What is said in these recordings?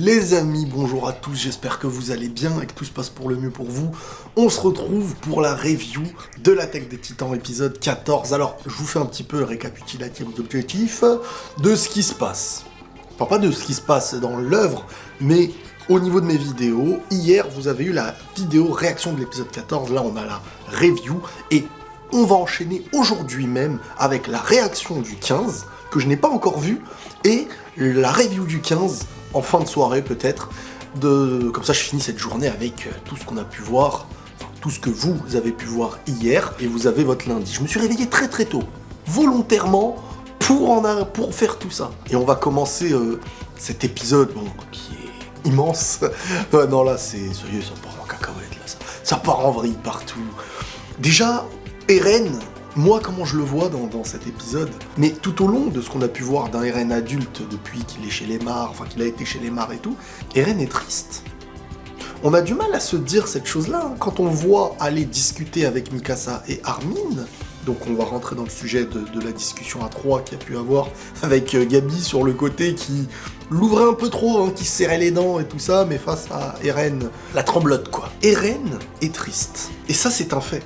Les amis, bonjour à tous, j'espère que vous allez bien et que tout se passe pour le mieux pour vous. On se retrouve pour la review de l'Attaque des Titans épisode 14. Alors, je vous fais un petit peu le récapitulatif d'objectifs de ce qui se passe. Enfin, pas de ce qui se passe dans l'œuvre, mais au niveau de mes vidéos. Hier, vous avez eu la vidéo réaction de l'épisode 14, là on a la review, et on va enchaîner aujourd'hui même avec la réaction du 15, que je n'ai pas encore vue, et la review du 15, en fin de soirée peut-être, comme ça je finis cette journée avec tout ce qu'on a pu voir, enfin, tout ce que vous avez pu voir hier, et vous avez votre lundi. Je me suis réveillé très très tôt, volontairement, pour faire tout ça. Et on va commencer cet épisode, bon, qui est immense. Non là, c'est sérieux, ça part en cacahuète, là, ça part en vrille partout. Déjà, Eren, moi, comment je le vois dans cet épisode, mais tout au long de ce qu'on a pu voir d'un Eren adulte depuis qu'il est chez les Mar, enfin qu'il a été chez les Mar et tout, Eren est triste. On a du mal à se dire cette chose-là, hein, quand on voit aller discuter avec Mikasa et Armin. Donc on va rentrer dans le sujet de la discussion à 3 qu'il y a pu avoir avec Gabi sur le côté qui l'ouvrait un peu trop, hein, qui serrait les dents et tout ça, mais face à Eren, la tremblote quoi. Eren est triste, et ça c'est un fait.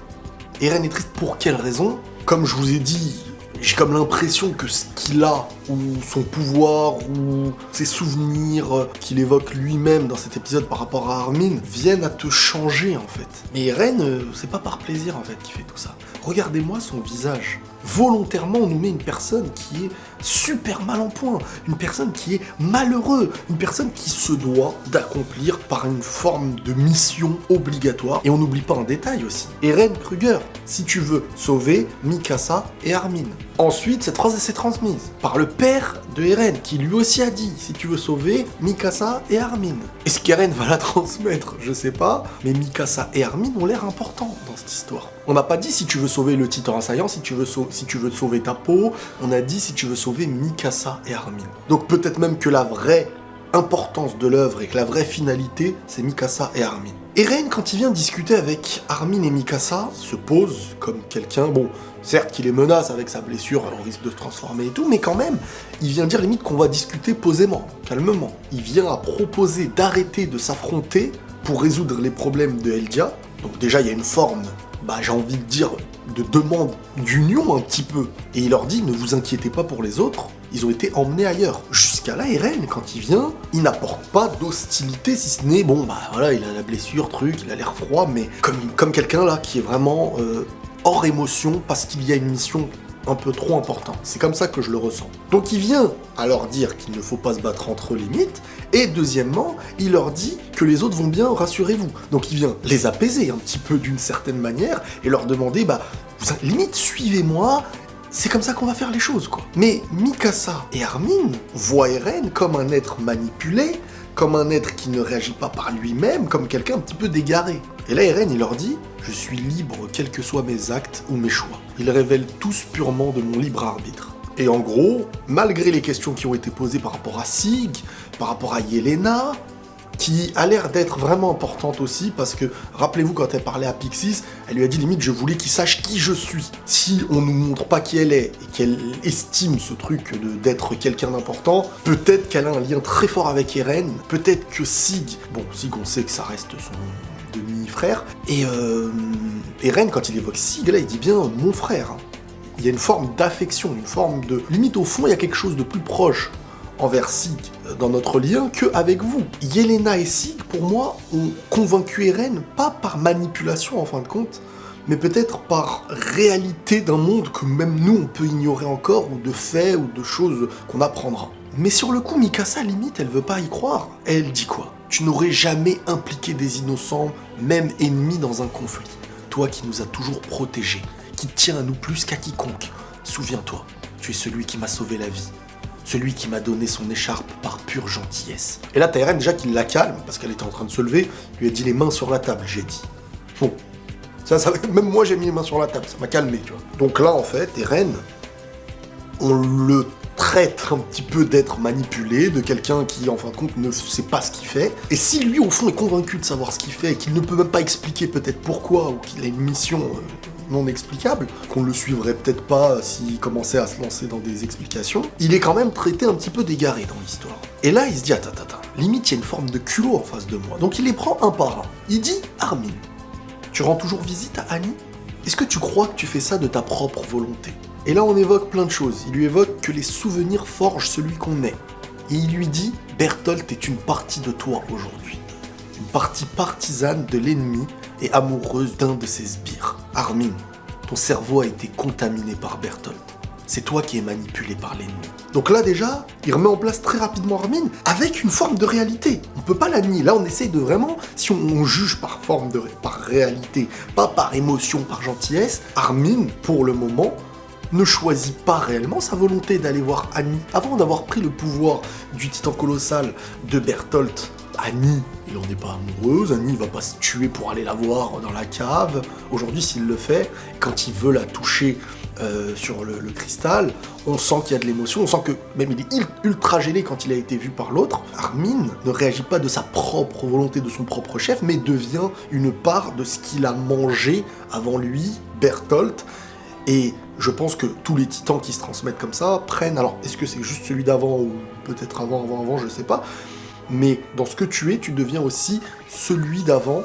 Eren est triste pour quelle raison? Comme je vous ai dit, j'ai comme l'impression que ce qu'il a, ou son pouvoir, ou ses souvenirs qu'il évoque lui-même dans cet épisode par rapport à Armin, viennent à te changer en fait. Mais Eren, c'est pas par plaisir en fait qu'il fait tout ça. Regardez-moi son visage. Volontairement, on nous met une personne qui est super mal en point, une personne qui est malheureux, une personne qui se doit d'accomplir par une forme de mission obligatoire. Et on n'oublie pas un détail aussi. Eren Kruger, si tu veux sauver Mikasa et Armin. Ensuite, cette phrase s'est transmise par le père de Eren, qui lui aussi a dit, si tu veux sauver Mikasa et Armin. Est-ce qu'Eren va la transmettre? Je sais pas, mais Mikasa et Armin ont l'air importants dans cette histoire. On n'a pas dit si tu veux sauver le titan assaillant, si tu veux sauver ta peau, on a dit si tu veux sauver Mikasa et Armin. Donc peut-être même que la vraie importance de l'œuvre et que la vraie finalité, c'est Mikasa et Armin. Eren, quand il vient discuter avec Armin et Mikasa, se pose comme quelqu'un, bon, certes qu'il les menace avec sa blessure, on risque de se transformer et tout, mais quand même, il vient dire limite qu'on va discuter posément, calmement. Il vient à proposer d'arrêter de s'affronter pour résoudre les problèmes de Eldia. Donc déjà, il y a une forme, j'ai envie de dire, de demande d'union un petit peu. Et il leur dit, ne vous inquiétez pas pour les autres, ils ont été emmenés ailleurs. Jusqu'à là, Eren, quand il vient, il n'apporte pas d'hostilité, si ce n'est, voilà, il a la blessure, il a l'air froid, mais comme quelqu'un là qui est vraiment hors émotion parce qu'il y a une mission un peu trop importante. C'est comme ça que je le ressens. Donc il vient à leur dire qu'il ne faut pas se battre entre les mythes, et deuxièmement, il leur dit que les autres vont bien, rassurez-vous. Donc il vient les apaiser un petit peu d'une certaine manière, et leur demander, limite suivez-moi, c'est comme ça qu'on va faire les choses, quoi. Mais Mikasa et Armin voient Eren comme un être manipulé, comme un être qui ne réagit pas par lui-même, comme quelqu'un un petit peu d'égaré. Et là, Eren, il leur dit « Je suis libre, quels que soient mes actes ou mes choix. Ils révèlent tous purement de mon libre arbitre. » Et en gros, malgré les questions qui ont été posées par rapport à Sig, par rapport à Yelena, qui a l'air d'être vraiment importante aussi, parce que, rappelez-vous, quand elle parlait à Pixis, elle lui a dit limite, je voulais qu'il sache qui je suis. Si on nous montre pas qui elle est, et qu'elle estime ce truc d'être quelqu'un d'important, peut-être qu'elle a un lien très fort avec Eren, peut-être que Sig, Sig on sait que ça reste son demi-frère, et Eren, quand il évoque Sig, là, il dit bien « mon frère ». Il y a une forme d'affection, une forme de... Limite, au fond, il y a quelque chose de plus proche envers Sig dans notre lien qu'avec vous. Yelena et Sig, pour moi, ont convaincu Eren, pas par manipulation en fin de compte, mais peut-être par réalité d'un monde que même nous, on peut ignorer encore, ou de faits, ou de choses qu'on apprendra. Mais sur le coup, Mikasa, limite, elle veut pas y croire. Elle dit quoi? Tu n'aurais jamais impliqué des innocents, même ennemis, dans un conflit. Toi qui nous as toujours protégés, qui tient à nous plus qu'à quiconque. Souviens-toi, tu es celui qui m'a sauvé la vie. Celui qui m'a donné son écharpe par pure gentillesse. Et là, t'as Eren déjà qui la calme, parce qu'elle était en train de se lever, lui a dit les mains sur la table, j'ai dit. Bon, même moi j'ai mis les mains sur la table, ça m'a calmé, tu vois. Donc là, en fait, Eren, on le traite un petit peu d'être manipulé, de quelqu'un qui, en fin de compte, ne sait pas ce qu'il fait. Et si lui, au fond, est convaincu de savoir ce qu'il fait, et qu'il ne peut même pas expliquer peut-être pourquoi, ou qu'il a une mission non explicables, qu'on ne le suivrait peut-être pas s'il commençait à se lancer dans des explications, il est quand même traité un petit peu d'égaré dans l'histoire. Et là, il se dit, attends, limite, il y a une forme de culot en face de moi. Donc il les prend un par un. Il dit, Armin, tu rends toujours visite à Annie? Est-ce que tu crois que tu fais ça de ta propre volonté? Et là, on évoque plein de choses. Il lui évoque que les souvenirs forgent celui qu'on est. Et il lui dit, Bertholdt est une partie de toi aujourd'hui. Une partie partisane de l'ennemi et amoureuse d'un de ses sbires. Armin, ton cerveau a été contaminé par Bertholdt. C'est toi qui es manipulé par l'ennemi. Donc là déjà, il remet en place très rapidement Armin avec une forme de réalité. On peut pas la nier. Là, on essaye de vraiment, si on juge par réalité, pas par émotion, par gentillesse, Armin, pour le moment, ne choisit pas réellement sa volonté d'aller voir Annie. Avant d'avoir pris le pouvoir du titan colossal de Bertholdt, Annie, il n'en est pas amoureuse, Annie ne va pas se tuer pour aller la voir dans la cave. Aujourd'hui, s'il le fait, quand il veut la toucher sur le cristal, on sent qu'il y a de l'émotion, on sent que même il est ultra gêné quand il a été vu par l'autre. Armin ne réagit pas de sa propre volonté, de son propre chef, mais devient une part de ce qu'il a mangé avant lui, Bertholdt. Et je pense que tous les titans qui se transmettent comme ça prennent... Alors, est-ce que c'est juste celui d'avant ou peut-être avant, je sais pas. Mais dans ce que tu es, tu deviens aussi celui d'avant,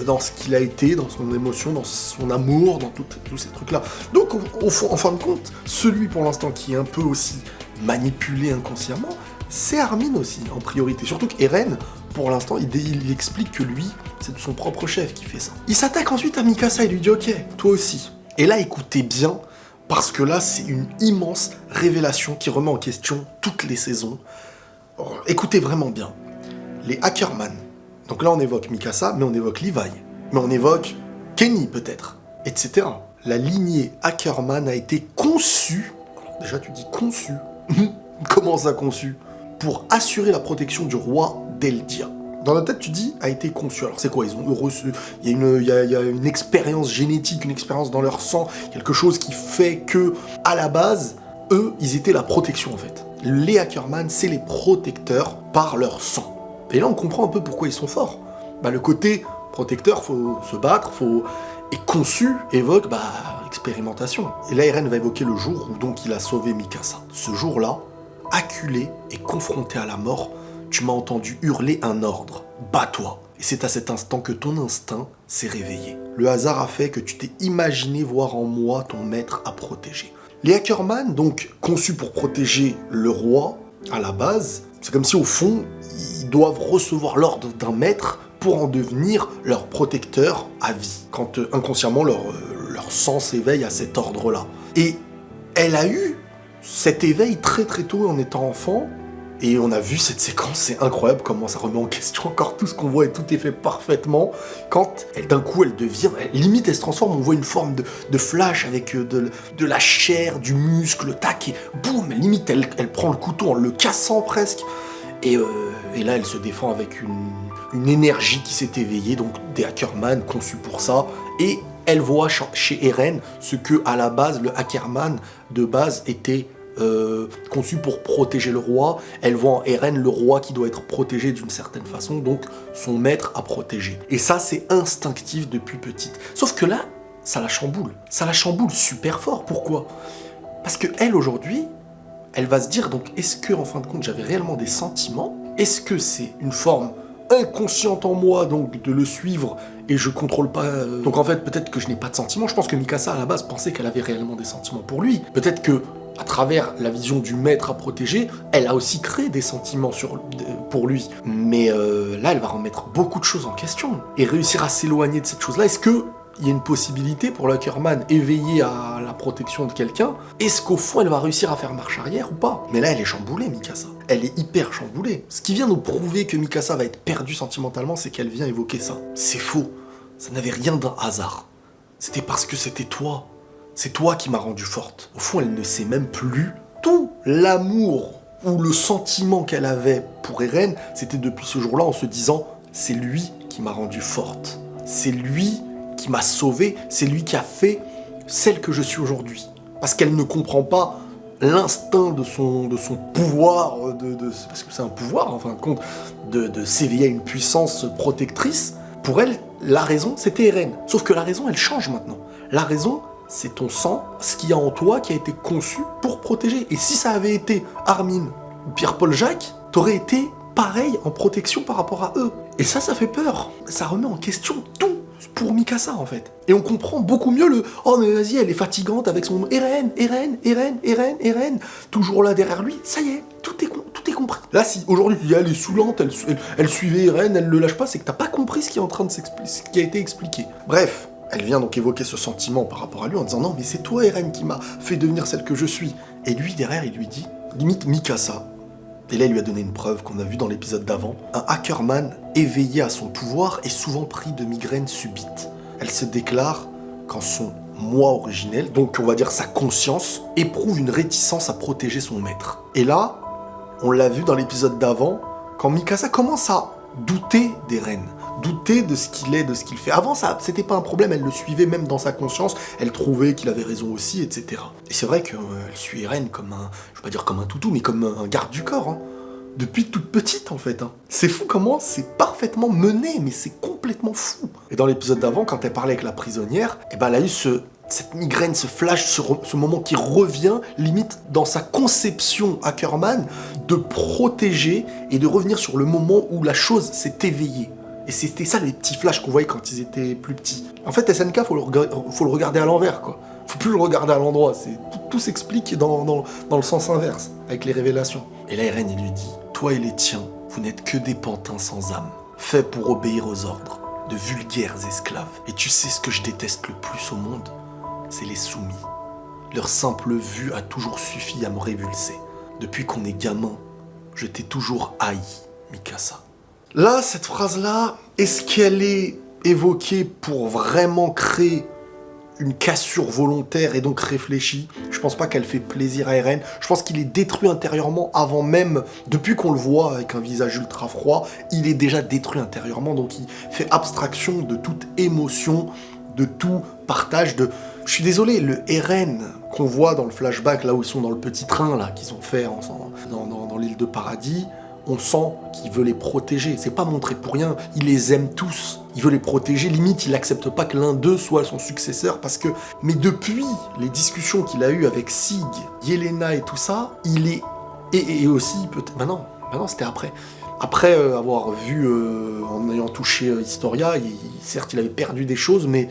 dans ce qu'il a été, dans son émotion, dans son amour, dans tous ces trucs-là. Donc, en fin de compte, celui pour l'instant qui est un peu aussi manipulé inconsciemment, c'est Armin aussi, en priorité. Surtout qu'Eren, pour l'instant, il explique que lui, c'est son propre chef qui fait ça. Il s'attaque ensuite à Mikasa et lui dit « Ok, toi aussi ». Et là, écoutez bien, parce que là, c'est une immense révélation qui remet en question toutes les saisons. Alors, écoutez vraiment bien. Les Ackerman. Donc là, on évoque Mikasa, mais on évoque Levi. Mais on évoque Kenny, peut-être, etc. La lignée Ackerman a été conçue... Alors déjà, tu dis conçue. Comment ça, conçue? Pour assurer la protection du roi d'Eldia. Dans la tête, tu dis, a été conçu. Alors c'est quoi? Ils ont reçu... Il y a une expérience génétique, une expérience dans leur sang, quelque chose qui fait que, à la base, eux, ils étaient la protection, en fait. Les Ackerman, c'est les protecteurs par leur sang. Et là, on comprend un peu pourquoi ils sont forts. Le côté protecteur, faut se battre, et conçu évoque, expérimentation. Et là, Eren va évoquer le jour où donc il a sauvé Mikasa. Ce jour-là, acculé et confronté à la mort, tu m'as entendu hurler un ordre. Bats-toi. Et c'est à cet instant que ton instinct s'est réveillé. Le hasard a fait que tu t'es imaginé voir en moi ton maître à protéger. Les Ackerman, donc conçus pour protéger le roi, à la base, c'est comme si au fond, ils doivent recevoir l'ordre d'un maître pour en devenir leur protecteur à vie. Quand inconsciemment leur sang s'éveille à cet ordre-là. Et elle a eu cet éveil très très tôt en étant enfant. Et on a vu cette séquence, c'est incroyable comment ça remet en question encore tout ce qu'on voit et tout est fait parfaitement. Quand d'un coup elle devient, limite elle se transforme, on voit une forme de flash avec de la chair, du muscle, tac, et boum, limite elle prend le couteau en le cassant presque. Et là elle se défend avec une énergie qui s'est éveillée, donc des Ackerman conçus pour ça. Et elle voit chez Eren ce que à la base le Ackerman de base était conçu pour protéger le roi. Elle voit en Eren le roi qui doit être protégé d'une certaine façon, donc son maître à protéger. Et ça, c'est instinctif depuis petite. Sauf que là, ça la chamboule. Ça la chamboule super fort. Pourquoi? Parce que elle, aujourd'hui, elle va se dire, donc, est-ce que, en fin de compte, j'avais réellement des sentiments? Est-ce que c'est une forme inconsciente en moi, donc, de le suivre et je contrôle pas... Donc, en fait, peut-être que je n'ai pas de sentiments. Je pense que Mikasa, à la base, pensait qu'elle avait réellement des sentiments pour lui. Peut-être que à travers la vision du maître à protéger, elle a aussi créé des sentiments pour lui. Mais là, elle va remettre beaucoup de choses en question. Et réussir à s'éloigner de cette chose-là, est-ce qu'il y a une possibilité pour l'Ackerman éveillé à la protection de quelqu'un? Est-ce qu'au fond, elle va réussir à faire marche arrière ou pas? Mais là, elle est chamboulée, Mikasa. Elle est hyper chamboulée. Ce qui vient nous prouver que Mikasa va être perdue sentimentalement, c'est qu'elle vient évoquer ça. C'est faux. Ça n'avait rien d'un hasard. C'était parce que c'était toi. C'est toi qui m'as rendue forte. Au fond, elle ne sait même plus tout l'amour ou le sentiment qu'elle avait pour Eren, c'était depuis ce jour-là en se disant « c'est lui qui m'a rendue forte. C'est lui qui m'a sauvée. C'est lui qui a fait celle que je suis aujourd'hui. » Parce qu'elle ne comprend pas l'instinct de son pouvoir, parce que c'est un pouvoir en fin de compte, de s'éveiller à une puissance protectrice. Pour elle, la raison, c'était Eren. Sauf que la raison, elle change maintenant. La raison, c'est ton sang, ce qu'il y a en toi qui a été conçu pour protéger. Et si ça avait été Armin ou Pierre-Paul Jacques, t'aurais été pareil en protection par rapport à eux. Et ça fait peur. Ça remet en question tout pour Mikasa, en fait. Et on comprend beaucoup mieux le « Oh, mais vas-y, elle est fatigante avec son Eren, toujours là derrière lui. » Ça y est, tout est compris. Là, si aujourd'hui tu dis elle est saoulante, elle suivait Eren, elle le lâche pas, c'est que t'as pas compris ce qui est en train de s'expliquer, ce qui a été expliqué. Bref, elle vient donc évoquer ce sentiment par rapport à lui en disant « Non, mais c'est toi, Eren, qui m'a fait devenir celle que je suis. » Et lui, derrière, il lui dit, limite Mikasa, et là, il lui a donné une preuve qu'on a vue dans l'épisode d'avant. Un Ackerman éveillé à son pouvoir est souvent pris de migraines subites. Elle se déclare quand son moi originel, donc on va dire sa conscience, éprouve une réticence à protéger son maître. Et là, on l'a vu dans l'épisode d'avant, quand Mikasa commence à douter d'Eren, douter de ce qu'il est, de ce qu'il fait. Avant, ça, c'était pas un problème, elle le suivait même dans sa conscience, elle trouvait qu'il avait raison aussi, etc. Et c'est vrai qu'elle suit Eren comme un, je vais pas dire comme un toutou, mais comme un garde du corps, hein. Depuis toute petite, en fait. Hein. C'est fou comment c'est parfaitement mené, mais c'est complètement fou. Et dans l'épisode d'avant, quand elle parlait avec la prisonnière, eh ben, elle a eu cette migraine, ce flash, ce moment qui revient, limite dans sa conception Ackerman, de protéger et de revenir sur le moment où la chose s'est éveillée. Et c'était ça les petits flashs qu'on voyait quand ils étaient plus petits. En fait, SNK, faut le regarder à l'envers, quoi. Faut plus le regarder à l'endroit. Tout s'explique dans le sens inverse, avec les révélations. Et là, Eren, il lui dit « Toi et les tiens, vous n'êtes que des pantins sans âme, faits pour obéir aux ordres, de vulgaires esclaves. Et tu sais ce que je déteste le plus au monde ? C'est les soumis. Leur simple vue a toujours suffi à me révulser. Depuis qu'on est gamin, je t'ai toujours haï, Mikasa. » Là, cette phrase-là, est-ce qu'elle est évoquée pour vraiment créer une cassure volontaire et donc réfléchie? Je pense pas qu'elle fait plaisir à Eren. Je pense qu'il est détruit intérieurement avant même, depuis qu'on le voit avec un visage ultra froid, il est déjà détruit intérieurement, donc il fait abstraction de toute émotion, de tout partage, de... Je suis désolé, le Eren qu'on voit dans le flashback, là où ils sont dans le petit train, là, qu'ils ont fait dans l'île de Paradis, on sent qu'il veut les protéger. C'est pas montré pour rien. Il les aime tous. Il veut les protéger. Limite, il accepte pas que l'un d'eux soit son successeur parce que... Mais depuis les discussions qu'il a eues avec Sig, Yelena et tout ça, il est... Et aussi, peut-être... Bah non, c'était après. Après avoir vu, en ayant touché Historia, certes, il avait perdu des choses, mais...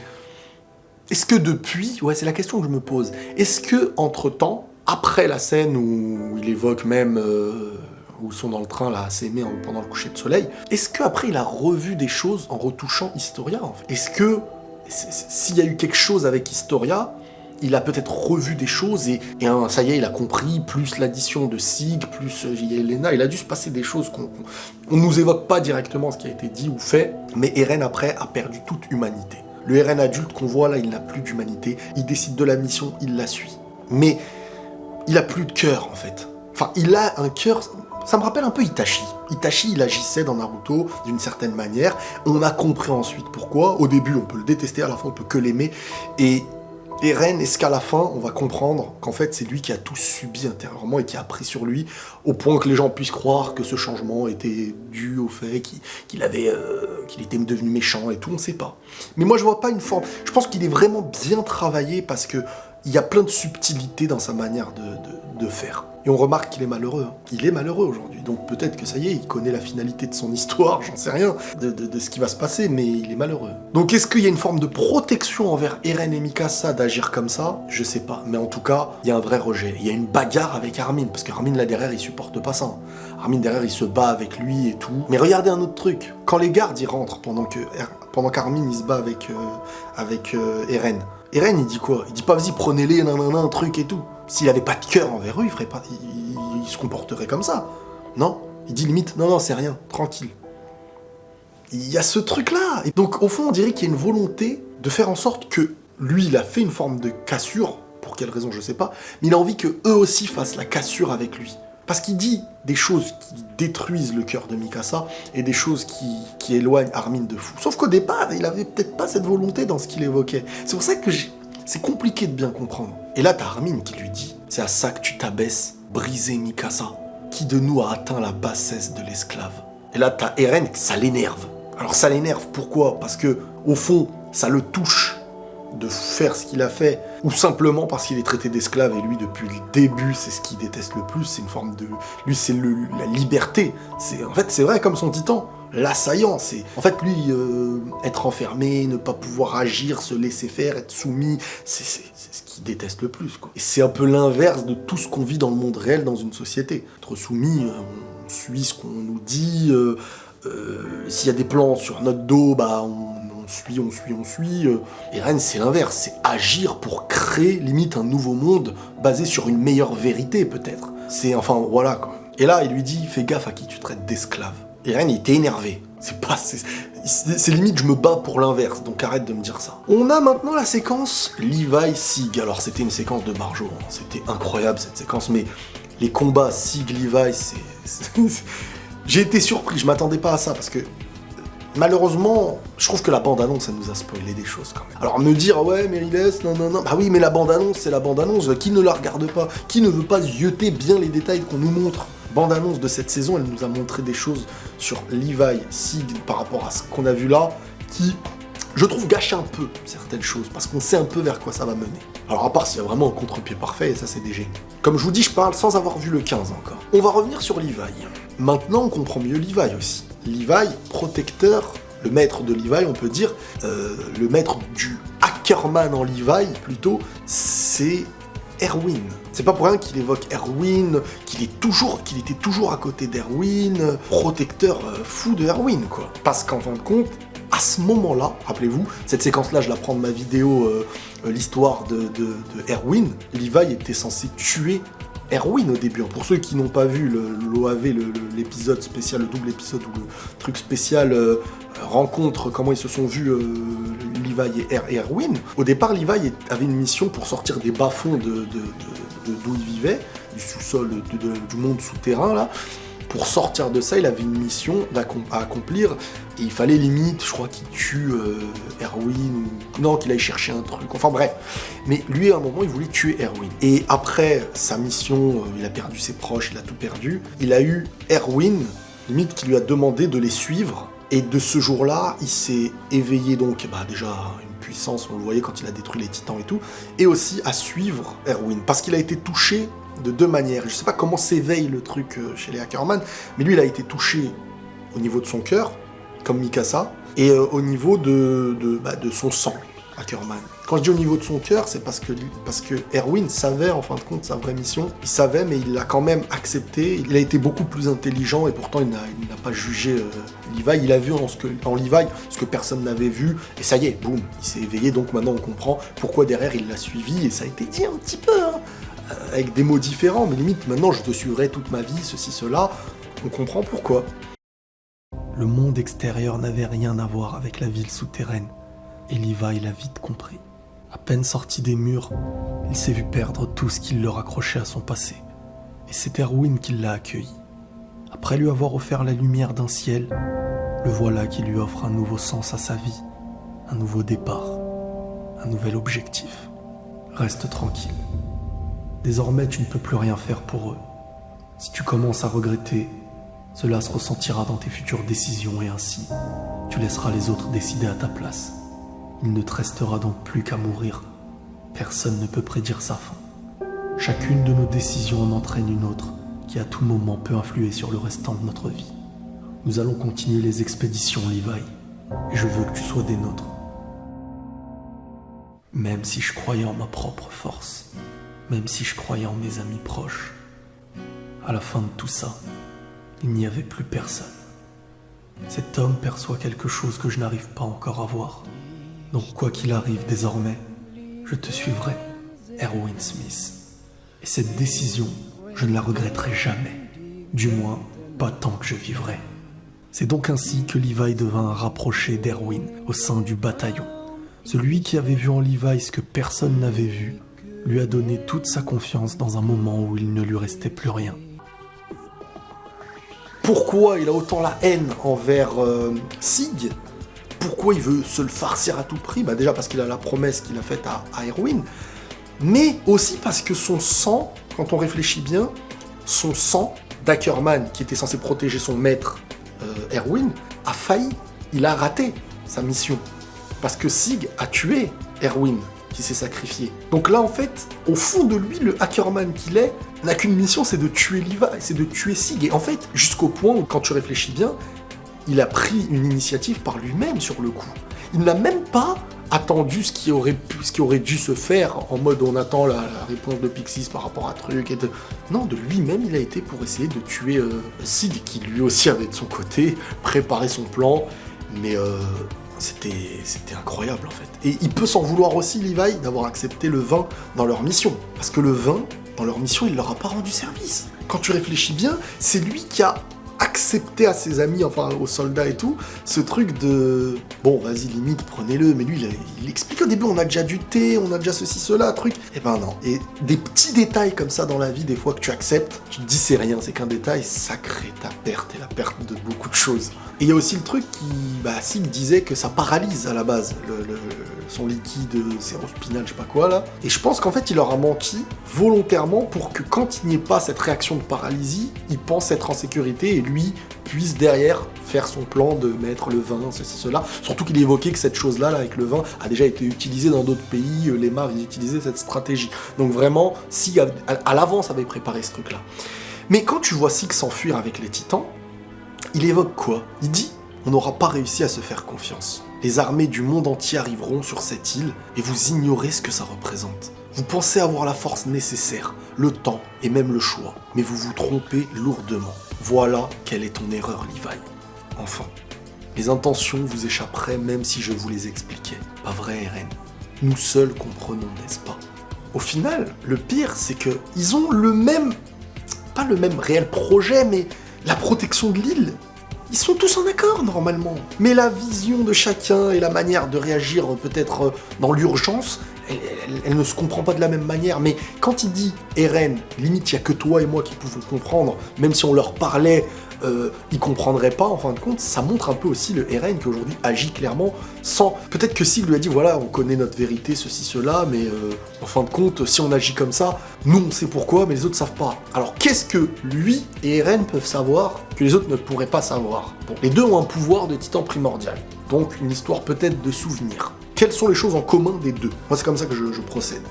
Est-ce que depuis... Ouais, c'est la question que je me pose. Est-ce que, entre-temps, après la scène où il évoque même... où ils sont dans le train là à s'aimer pendant le coucher de soleil, est-ce qu'après il a revu des choses en retouchant Historia en fait? Est-ce que s'il y a eu quelque chose avec Historia, il a peut-être revu des choses et ça y est, il a compris, plus l'addition de Sig, plus Yelena, il a dû se passer des choses qu'on nous évoque pas directement ce qui a été dit ou fait, mais Eren après a perdu toute humanité. Le Eren adulte qu'on voit là, il n'a plus d'humanité, il décide de la mission, il la suit. Mais il a plus de cœur en fait. Enfin, il a un cœur... Ça me rappelle un peu Itachi. Itachi, il agissait dans Naruto d'une certaine manière. On a compris ensuite pourquoi. Au début, on peut le détester, à la fin, on peut que l'aimer. Et Eren, est-ce qu'à la fin, on va comprendre qu'en fait, c'est lui qui a tout subi intérieurement et qui a pris sur lui, au point que les gens puissent croire que ce changement était dû au fait qu'il était devenu méchant et tout, on ne sait pas. Mais moi, je vois pas une forme... Je pense qu'il est vraiment bien travaillé parce que il y a plein de subtilités dans sa manière de faire. Et on remarque qu'il est malheureux. Hein. Il est malheureux aujourd'hui. Donc peut-être que ça y est, il connaît la finalité de son histoire, j'en sais rien, de ce qui va se passer, mais il est malheureux. Donc est-ce qu'il y a une forme de protection envers Eren et Mikasa d'agir comme ça? Je sais pas. Mais en tout cas, il y a un vrai rejet. Il y a une bagarre avec Armin, parce qu'Armin là derrière, il supporte pas ça. Hein. Armin derrière, il se bat avec lui et tout. Mais regardez un autre truc. Quand les gardes y rentrent, pendant qu'Armin il se bat avec Eren, Eren, il dit quoi? Il dit pas, vas-y, prenez-les, nanana, un truc et tout. S'il avait pas de cœur envers eux, il ferait pas, il se comporterait comme ça. Non? Il dit limite, non, c'est rien, tranquille. Il y a ce truc-là. Et donc, au fond, on dirait qu'il y a une volonté de faire en sorte que lui, il a fait une forme de cassure, pour quelle raison, je sais pas, mais il a envie que eux aussi fassent la cassure avec lui. Parce qu'il dit des choses qui détruisent le cœur de Mikasa et des choses qui éloignent Armin de fou. Sauf qu'au départ, il avait peut-être pas cette volonté dans ce qu'il évoquait. C'est pour ça que c'est compliqué de bien comprendre. Et là, t'as Armin qui lui dit « C'est à ça que tu t'abaisses, brisé Mikasa. Qui de nous a atteint la bassesse de l'esclave ?» Et là, t'as Eren, ça l'énerve. Alors ça l'énerve, pourquoi? Parce que, au fond, ça le touche de faire ce qu'il a fait, ou simplement parce qu'il est traité d'esclave, et lui, depuis le début, c'est ce qu'il déteste le plus, c'est une forme de... Lui, c'est la liberté. En fait, c'est vrai, comme son titan, l'assaillant, c'est... En fait, lui, être enfermé, ne pas pouvoir agir, se laisser faire, être soumis, c'est ce qu'il déteste le plus, quoi. Et c'est un peu l'inverse de tout ce qu'on vit dans le monde réel, dans une société. Être soumis, on suit ce qu'on nous dit, s'il y a des plans sur notre dos, bah on suit. Eren, c'est l'inverse, c'est agir pour créer limite un nouveau monde basé sur une meilleure vérité peut-être. Enfin voilà quoi. Et là il lui dit fais gaffe à qui tu traites d'esclave. Eren il était énervé. C'est limite je me bats pour l'inverse, donc arrête de me dire ça. On a maintenant la séquence Levi Sig. Alors c'était une séquence de Barjo, hein. C'était incroyable cette séquence, mais les combats Sig Levi j'ai été surpris, je m'attendais pas à ça parce que malheureusement, je trouve que la bande-annonce, ça nous a spoilé des choses quand même. Alors me dire, ouais, Meriles, non, bah oui, mais la bande-annonce, c'est la bande-annonce, qui ne la regarde pas? Qui ne veut pas zioter bien les détails qu'on nous montre? Bande-annonce de cette saison, elle nous a montré des choses sur Levi, Sig, par rapport à ce qu'on a vu là, qui, je trouve, gâche un peu certaines choses, parce qu'on sait un peu vers quoi ça va mener. Alors à part s'il y a vraiment un contre-pied parfait, et ça c'est des génies. Comme je vous dis, je parle sans avoir vu le 15 encore. On va revenir sur Levi. Maintenant, on comprend mieux Levi aussi. Levi, protecteur, le maître de Levi, on peut dire, le maître du Ackerman en Levi, plutôt, c'est Erwin. C'est pas pour rien qu'il évoque Erwin, qu'il était toujours à côté d'Erwin, protecteur fou de Erwin, quoi. Parce qu'en fin de compte, à ce moment-là, rappelez-vous, cette séquence-là, je la prends de ma vidéo, l'histoire de Erwin, Levi était censé tuer Erwin au début. Pour ceux qui n'ont pas vu l'OAV, l'épisode spécial, le double épisode où le truc spécial rencontre comment ils se sont vus Levi et Erwin. Au départ, Levi avait une mission pour sortir des bas-fonds d'où il vivait, du sous-sol, du monde souterrain là. Pour sortir de ça, il avait une mission à accomplir et il fallait limite, je crois qu'il tue Erwin ou... Non, qu'il aille chercher un truc, enfin bref. Mais lui, à un moment, il voulait tuer Erwin. Et après sa mission, il a perdu ses proches, il a tout perdu. Il a eu Erwin, limite, qui lui a demandé de les suivre. Et de ce jour-là, il s'est éveillé donc, déjà, une puissance, on le voyait quand il a détruit les titans et tout, et aussi à suivre Erwin, parce qu'il a été touché de deux manières. Je sais pas comment s'éveille le truc chez les Ackerman, mais lui il a été touché au niveau de son cœur, comme Mikasa, et au niveau de son sang, Ackerman. Quand je dis au niveau de son cœur, c'est parce que Erwin savait en fin de compte sa vraie mission. Il savait, mais il l'a quand même accepté. Il a été beaucoup plus intelligent et pourtant il n'a pas jugé Levi. Il a vu en Levi ce que personne n'avait vu. Et ça y est, boum, il s'est éveillé. Donc maintenant on comprend pourquoi derrière il l'a suivi. Et ça a été dit un petit peu, hein, avec des mots différents. Mais limite, maintenant je te suivrai toute ma vie, ceci, cela. On comprend pourquoi. Le monde extérieur n'avait rien à voir avec la ville souterraine. Et Levi l'a vite compris. À peine sorti des murs, il s'est vu perdre tout ce qui le raccrochait à son passé. Et c'est Erwin qui l'a accueilli. Après lui avoir offert la lumière d'un ciel, le voilà qui lui offre un nouveau sens à sa vie, un nouveau départ, un nouvel objectif. Reste tranquille. Désormais, tu ne peux plus rien faire pour eux. Si tu commences à regretter, cela se ressentira dans tes futures décisions et ainsi, tu laisseras les autres décider à ta place. Il ne te restera donc plus qu'à mourir. Personne ne peut prédire sa fin. Chacune de nos décisions en entraîne une autre qui à tout moment peut influer sur le restant de notre vie. Nous allons continuer les expéditions, Levi, et je veux que tu sois des nôtres. Même si je croyais en ma propre force, même si je croyais en mes amis proches, à la fin de tout ça, il n'y avait plus personne. Cet homme perçoit quelque chose que je n'arrive pas encore à voir. Donc quoi qu'il arrive désormais, je te suivrai, Erwin Smith. Et cette décision, je ne la regretterai jamais. Du moins, pas tant que je vivrai. C'est donc ainsi que Levi devint rapproché d'Erwin au sein du bataillon. Celui qui avait vu en Levi ce que personne n'avait vu, lui a donné toute sa confiance dans un moment où il ne lui restait plus rien. Pourquoi il a autant la haine envers Sig? Pourquoi il veut se le farcir à tout prix? Déjà parce qu'il a la promesse qu'il a faite à Erwin, mais aussi parce que son sang, quand on réfléchit bien, son sang d'Ackerman, qui était censé protéger son maître Erwin, a failli. il a raté sa mission. Parce que Sig a tué Erwin, qui s'est sacrifié. Donc là, en fait, au fond de lui, le hackerman qu'il est, n'a qu'une mission, c'est de tuer Levi, c'est de tuer Sig. Et en fait, jusqu'au point où, quand tu réfléchis bien, il a pris une initiative par lui-même sur le coup. Il n'a même pas attendu ce qui aurait dû se faire en mode on attend la réponse de Pixis par rapport à truc. Non, de lui-même, il a été pour essayer de tuer Sig, qui lui aussi avait de son côté préparé son plan. Mais c'était incroyable en fait. Et il peut s'en vouloir aussi, Levi, d'avoir accepté le vin dans leur mission. Parce que le vin, dans leur mission, il leur a pas rendu service. Quand tu réfléchis bien, c'est lui qui a accepté à ses amis, enfin aux soldats et tout, ce truc de bon, vas-y, limite, prenez-le. Mais lui, il explique au début, on a déjà du thé, on a déjà ceci, cela, truc. Et ben non. Et des petits détails comme ça dans la vie, des fois que tu acceptes, tu te dis c'est rien, c'est qu'un détail, ça crée ta perte et la perte de beaucoup de choses. Et il y a aussi le truc qui, Sig disait que ça paralyse à la base, son liquide cérospinal, je sais pas quoi là. Et je pense qu'en fait, il leur a menti volontairement pour que quand il n'y ait pas cette réaction de paralysie, il pense être en sécurité et lui puisse derrière faire son plan de mettre le vin, ceci, cela. Surtout qu'il évoquait que cette chose-là, là, avec le vin, a déjà été utilisée dans d'autres pays. Les Mars, ils utilisaient cette stratégie. Donc vraiment, Sig à l'avance avait préparé ce truc-là. Mais quand tu vois Sig s'enfuir avec les Titans, il évoque quoi? Il dit « On n'aura pas réussi à se faire confiance. Les armées du monde entier arriveront sur cette île et vous ignorez ce que ça représente. Vous pensez avoir la force nécessaire, le temps et même le choix, mais vous vous trompez lourdement. Voilà quelle est ton erreur, Levi. Enfin, les intentions vous échapperaient même si je vous les expliquais. Pas vrai, Eren? Nous seuls comprenons, n'est-ce pas? Au final, le pire, c'est que ils ont le même... pas le même réel projet, mais la protection de l'île, ils sont tous en accord normalement. Mais la vision de chacun et la manière de réagir peut-être dans l'urgence, elle ne se comprend pas de la même manière. Mais quand il dit Eren, limite il n'y a que toi et moi qui pouvons comprendre, même si on leur parlait, ils comprendraient pas en fin de compte, ça montre un peu aussi le Eren qui aujourd'hui agit clairement sans... Peut-être que Sig lui a dit voilà, on connaît notre vérité, ceci, cela, mais en fin de compte, si on agit comme ça, nous on sait pourquoi, mais les autres savent pas. Alors qu'est-ce que lui et Eren peuvent savoir que les autres ne pourraient pas savoir? Bon, les deux ont un pouvoir de titan primordial, donc une histoire peut-être de souvenirs. Quelles sont les choses en commun des deux? Moi c'est comme ça que je procède.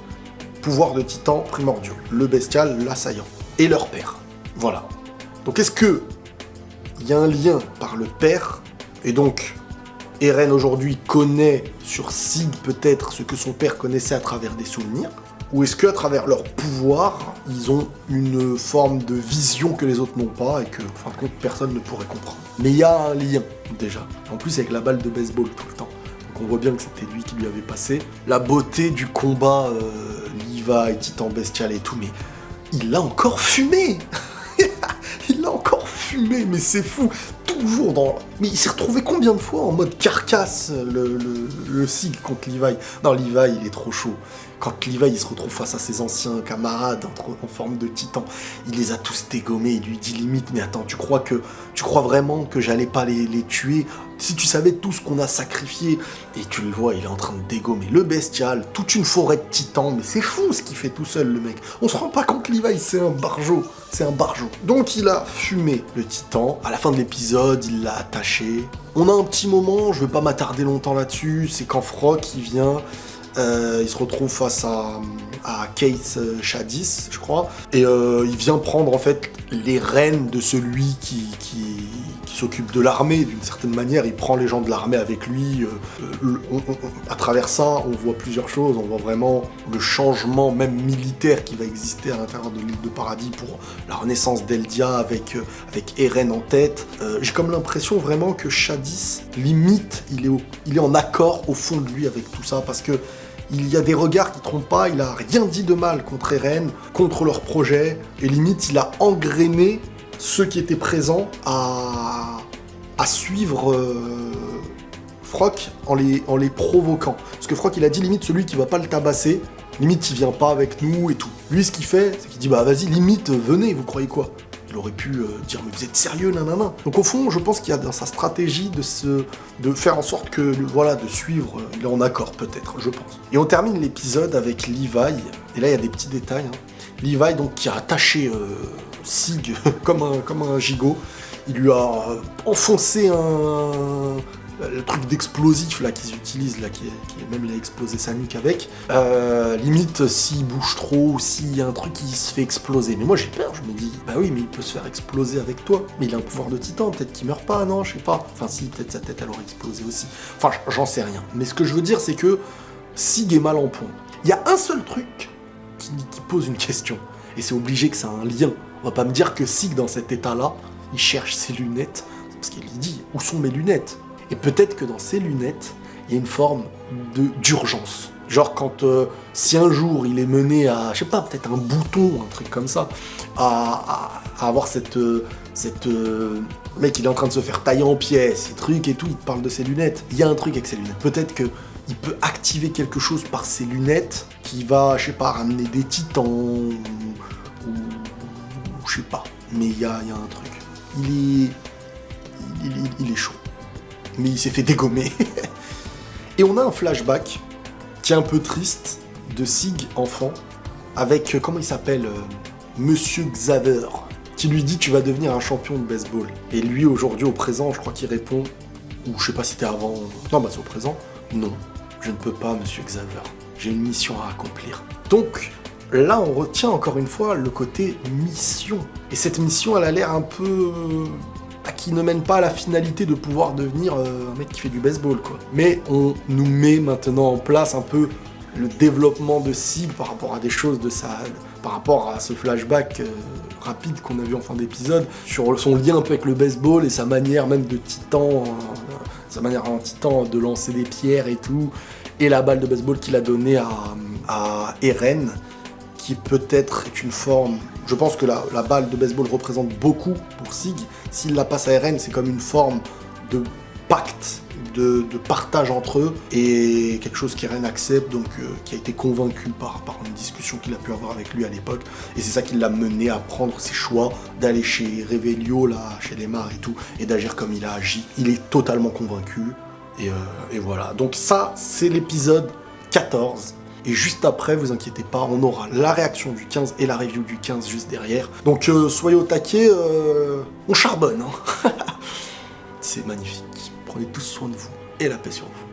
Pouvoir de titan primordiaux, le bestial, l'assaillant, et leur père. Voilà. Donc est-ce que il y a un lien par le père, et donc Eren aujourd'hui connaît sur Sig peut-être ce que son père connaissait à travers des souvenirs, ou est-ce qu'à travers leur pouvoir, ils ont une forme de vision que les autres n'ont pas et que, en fin de compte, personne ne pourrait comprendre. Mais il y a un lien, déjà. En plus, avec la balle de baseball tout le temps. Donc on voit bien que c'était lui qui lui avait passé. La beauté du combat, Levi, Titan Bestial et tout, mais il l'a encore fumé. Il l'a encore fumé, mais c'est fou. Toujours dans... Mais il s'est retrouvé combien de fois en mode carcasse, le Sig contre Levi? Non, Levi, il est trop chaud. Quand Levi, il se retrouve face à ses anciens camarades en forme de titan, il les a tous dégommés, il lui dit limite, mais attends, tu crois vraiment que j'allais pas les tuer? Si tu savais tout ce qu'on a sacrifié, et tu le vois, il est en train de dégommer le bestial, toute une forêt de titans, mais c'est fou ce qu'il fait tout seul, le mec. On se rend pas compte, Levi, c'est un barjot. Donc il a fumé le titan, à la fin de l'épisode, il l'a attaché. On a un petit moment, je veux pas m'attarder longtemps là-dessus, c'est quand Frock, il vient... il se retrouve face à Case Shadis, je crois, et il vient prendre en fait les rênes de celui qui s'occupe de l'armée d'une certaine manière. Il prend les gens de l'armée avec lui. À travers ça, on voit plusieurs choses. On voit vraiment le changement même militaire qui va exister à l'intérieur de l'île de Paradis pour la renaissance d'Eldia avec Eren en tête. J'ai comme l'impression vraiment que Shadis, limite, il est en accord au fond de lui avec tout ça, parce que il y a des regards qui trompent pas, il a rien dit de mal contre Eren, contre leur projet, et limite il a engrainé ceux qui étaient présents à suivre Frock en les provoquant. Parce que Frock il a dit limite celui qui va pas le tabasser, limite il vient pas avec nous et tout. Lui ce qu'il fait, c'est qu'il dit bah vas-y limite venez, vous croyez quoi? Il aurait pu dire mais vous êtes sérieux, nanana. Donc au fond, je pense qu'il y a dans sa stratégie de faire en sorte que, voilà, de suivre, il est en accord peut-être, je pense. Et on termine l'épisode avec Levi, et là il y a des petits détails. Levi donc qui a attaché Sig, comme un gigot, il lui a enfoncé le truc d'explosif là qu'ils utilisent, là, qui même il a explosé sa nuque avec. Limite, s'il bouge trop, ou s'il y a un truc qui se fait exploser. Mais moi j'ai peur, je me dis, bah oui, mais il peut se faire exploser avec toi. Mais il a un pouvoir de titan, peut-être qu'il meurt pas, non, je sais pas. Enfin si, peut-être sa tête elle aurait explosé aussi. Enfin, j'en sais rien. Mais ce que je veux dire, c'est que Sig est mal en point. Il y a un seul truc qui pose une question. Et c'est obligé que ça a un lien. On va pas me dire que Sig, dans cet état-là, il cherche ses lunettes. Parce qu'il dit, où sont mes lunettes ? Et peut-être que dans ces lunettes, il y a une forme d'urgence. Genre quand, si un jour il est mené à, je sais pas, peut-être un bouton, un truc comme ça, à avoir cette mec, il est en train de se faire tailler en pièces, ces trucs et tout, il te parle de ses lunettes. Il y a un truc avec ses lunettes. Peut-être que il peut activer quelque chose par ses lunettes qui va, je sais pas, ramener des titans ou je sais pas. Mais il y a un truc. Il est chaud. Mais il s'est fait dégommer. Et on a un flashback qui est un peu triste de Sig enfant avec, comment il s'appelle, Monsieur Xaver, qui lui dit tu vas devenir un champion de baseball. Et lui aujourd'hui au présent, je crois qu'il répond, ou je sais pas si c'était avant, non bah c'est au présent, non, je ne peux pas Monsieur Xaver, j'ai une mission à accomplir. Donc là on retient encore une fois le côté mission. Et cette mission elle a l'air un peu... qui ne mène pas à la finalité de pouvoir devenir un mec qui fait du baseball, quoi. Mais on nous met maintenant en place un peu le développement de Sig par rapport à des choses par rapport à ce flashback rapide qu'on a vu en fin d'épisode, sur son lien un peu avec le baseball et sa manière même de titan, sa manière en titan de lancer des pierres et tout, et la balle de baseball qu'il a donnée à Eren, qui peut-être est une forme... Je pense que la balle de baseball représente beaucoup pour Sig. S'il la passe à Eren, c'est comme une forme de pacte, de partage entre eux, et quelque chose qu'Eren accepte, donc qui a été convaincu par une discussion qu'il a pu avoir avec lui à l'époque, et c'est ça qui l'a mené à prendre ses choix, d'aller chez Revelio, là, chez Lemar et tout, et d'agir comme il a agi. Il est totalement convaincu, et voilà. Donc ça, c'est l'épisode 14. Et juste après, vous inquiétez pas, on aura la réaction du 15 et la review du 15 juste derrière. Donc soyez au taquet, on charbonne. Hein. C'est magnifique. Prenez tous soin de vous et la paix sur vous.